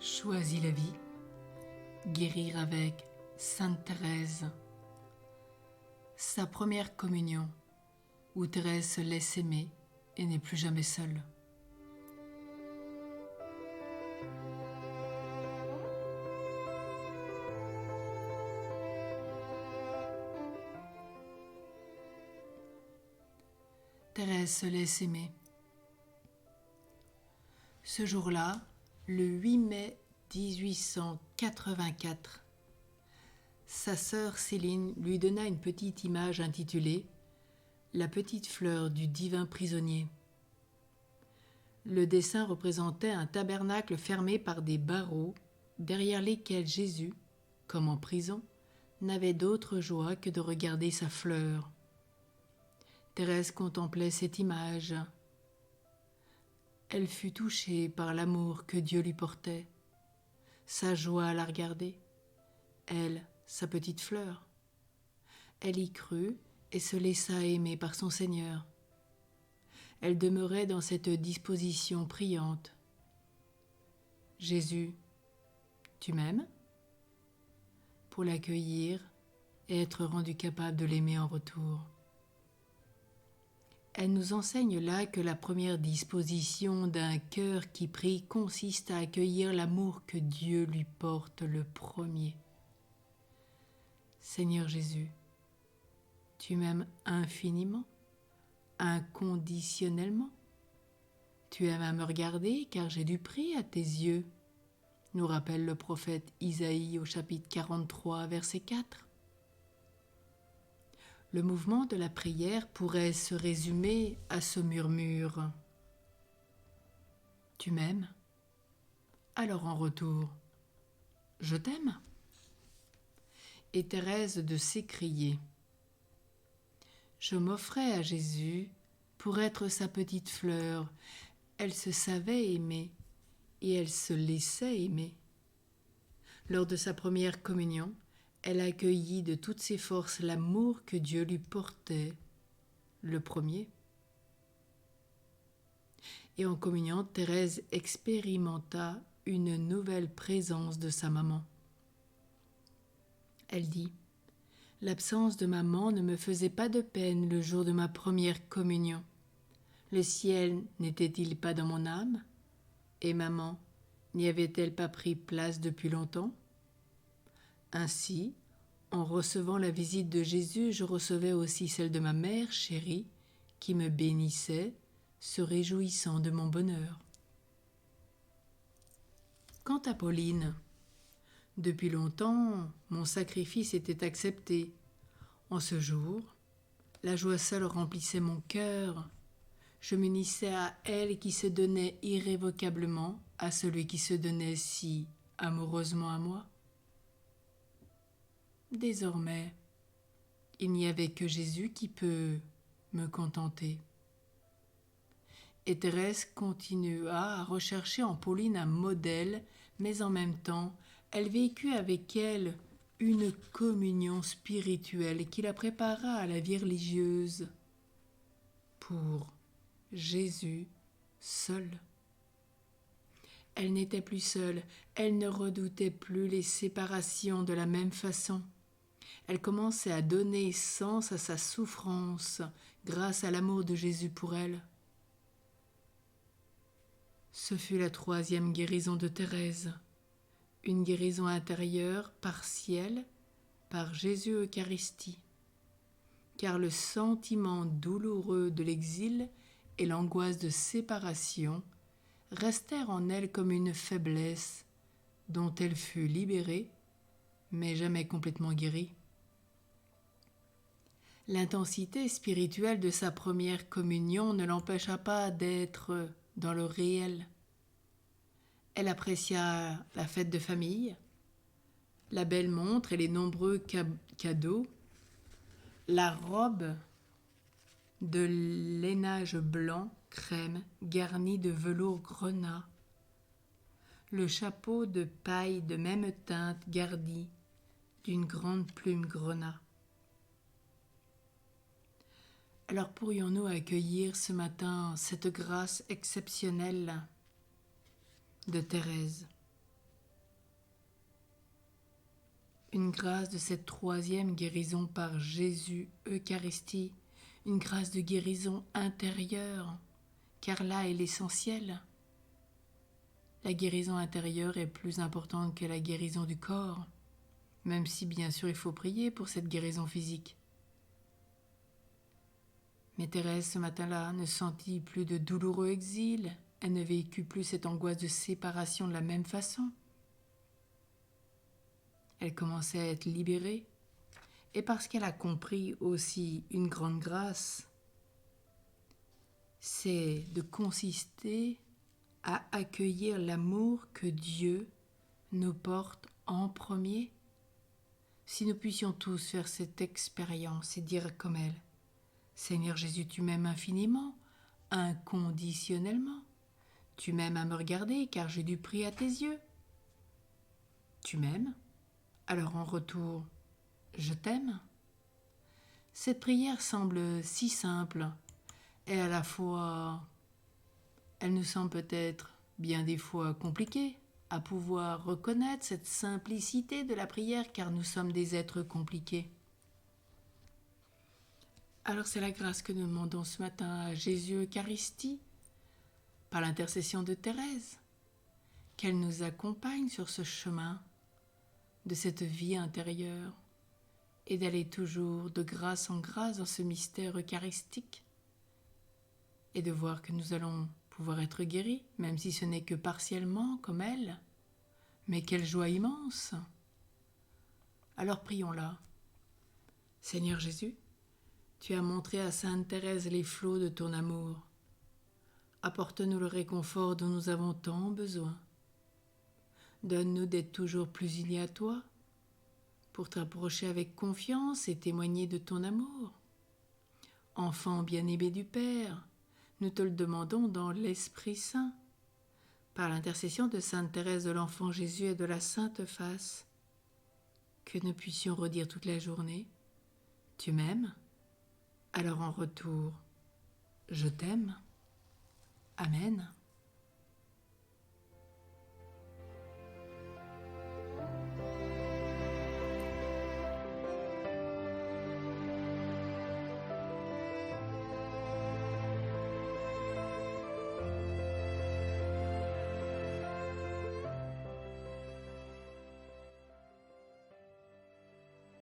Choisis la vie, guérir avec Sainte Thérèse. Sa première communion, où Thérèse se laisse aimer et n'est plus jamais seule. Thérèse se laisse aimer. Ce jour-là, le 8 mai 1884, sa sœur Céline lui donna une petite image intitulée « La petite fleur du divin prisonnier ». Le dessin représentait un tabernacle fermé par des barreaux, derrière lesquels Jésus, comme en prison, n'avait d'autre joie que de regarder sa fleur. Thérèse contemplait cette image. Elle fut touchée par l'amour que Dieu lui portait, sa joie à la regarder, elle, sa petite fleur. Elle y crut et se laissa aimer par son Seigneur. Elle demeurait dans cette disposition priante. « Jésus, tu m'aimes ?» pour l'accueillir et être rendue capable de l'aimer en retour. Elle nous enseigne là que la première disposition d'un cœur qui prie consiste à accueillir l'amour que Dieu lui porte le premier. Seigneur Jésus, tu m'aimes infiniment, inconditionnellement. Tu aimes à me regarder car j'ai du prix à tes yeux, nous rappelle le prophète Isaïe au chapitre 43, verset 4. Le mouvement de la prière pourrait se résumer à ce murmure. Tu m'aimes ? Alors en retour, je t'aime ? Et Thérèse de s'écrier. Je m'offrais à Jésus pour être sa petite fleur. Elle se savait aimer et elle se laissait aimer. Lors de sa première communion, elle accueillit de toutes ses forces l'amour que Dieu lui portait, le premier. Et en communiant, Thérèse expérimenta une nouvelle présence de sa maman. Elle dit « L'absence de maman ne me faisait pas de peine le jour de ma première communion. Le ciel n'était-il pas dans mon âme? Et maman, n'y avait-elle pas pris place depuis longtemps? Ainsi, en recevant la visite de Jésus, je recevais aussi celle de ma mère chérie, qui me bénissait, se réjouissant de mon bonheur. » Quant à Pauline, depuis longtemps, mon sacrifice était accepté. En ce jour, la joie seule remplissait mon cœur. Je m'unissais à elle qui se donnait irrévocablement à celui qui se donnait si amoureusement à moi. Désormais, il n'y avait que Jésus qui peut me contenter. Et Thérèse continua à rechercher en Pauline un modèle, mais en même temps, elle vécut avec elle une communion spirituelle qui la prépara à la vie religieuse pour Jésus seul. Elle n'était plus seule, elle ne redoutait plus les séparations de la même façon. Elle commençait à donner sens à sa souffrance grâce à l'amour de Jésus pour elle. Ce fut la troisième guérison de Thérèse, une guérison intérieure partielle par Jésus Eucharistie, car le sentiment douloureux de l'exil et l'angoisse de séparation restèrent en elle comme une faiblesse dont elle fut libérée, mais jamais complètement guérie. L'intensité spirituelle de sa première communion ne l'empêcha pas d'être dans le réel. Elle apprécia la fête de famille, la belle montre et les nombreux cadeaux, la robe de lainage blanc crème garnie de velours grenat, le chapeau de paille de même teinte garni d'une grande plume grenat. Alors pourrions-nous accueillir ce matin cette grâce exceptionnelle de Thérèse? une grâce de cette troisième guérison par Jésus, Eucharistie, une grâce de guérison intérieure, car là est l'essentiel. La guérison intérieure est plus importante que la guérison du corps, même si bien sûr il faut prier pour cette guérison physique. Mais Thérèse, ce matin-là, ne sentit plus de douloureux exil, elle ne vécut plus cette angoisse de séparation de la même façon. Elle commençait à être libérée, et parce qu'elle a compris aussi une grande grâce, c'est de consister à accueillir l'amour que Dieu nous porte en premier. Si nous puissions tous faire cette expérience et dire comme elle, Seigneur Jésus, tu m'aimes infiniment, inconditionnellement. Tu m'aimes à me regarder car j'ai du prix à tes yeux. Tu m'aimes, alors en retour, je t'aime. Cette prière semble si simple et à la fois, elle nous semble peut-être bien des fois compliquée à pouvoir reconnaître cette simplicité de la prière car nous sommes des êtres compliqués. Alors c'est la grâce que nous demandons ce matin à Jésus Eucharistie, par l'intercession de Thérèse, qu'elle nous accompagne sur ce chemin de cette vie intérieure et d'aller toujours de grâce en grâce dans ce mystère eucharistique et de voir que nous allons pouvoir être guéris, même si ce n'est que partiellement comme elle. Mais quelle joie immense! Alors prions-la. Seigneur Jésus, tu as montré à Sainte Thérèse les flots de ton amour. Apporte-nous le réconfort dont nous avons tant besoin. Donne-nous d'être toujours plus unis à toi, pour t'approcher avec confiance et témoigner de ton amour. Enfant bien-aimé du Père, nous te le demandons dans l'Esprit Saint, par l'intercession de Sainte Thérèse de l'Enfant Jésus et de la Sainte Face, que nous puissions redire toute la journée « Tu m'aimes ?» Alors en retour, « Je t'aime ?» Amen.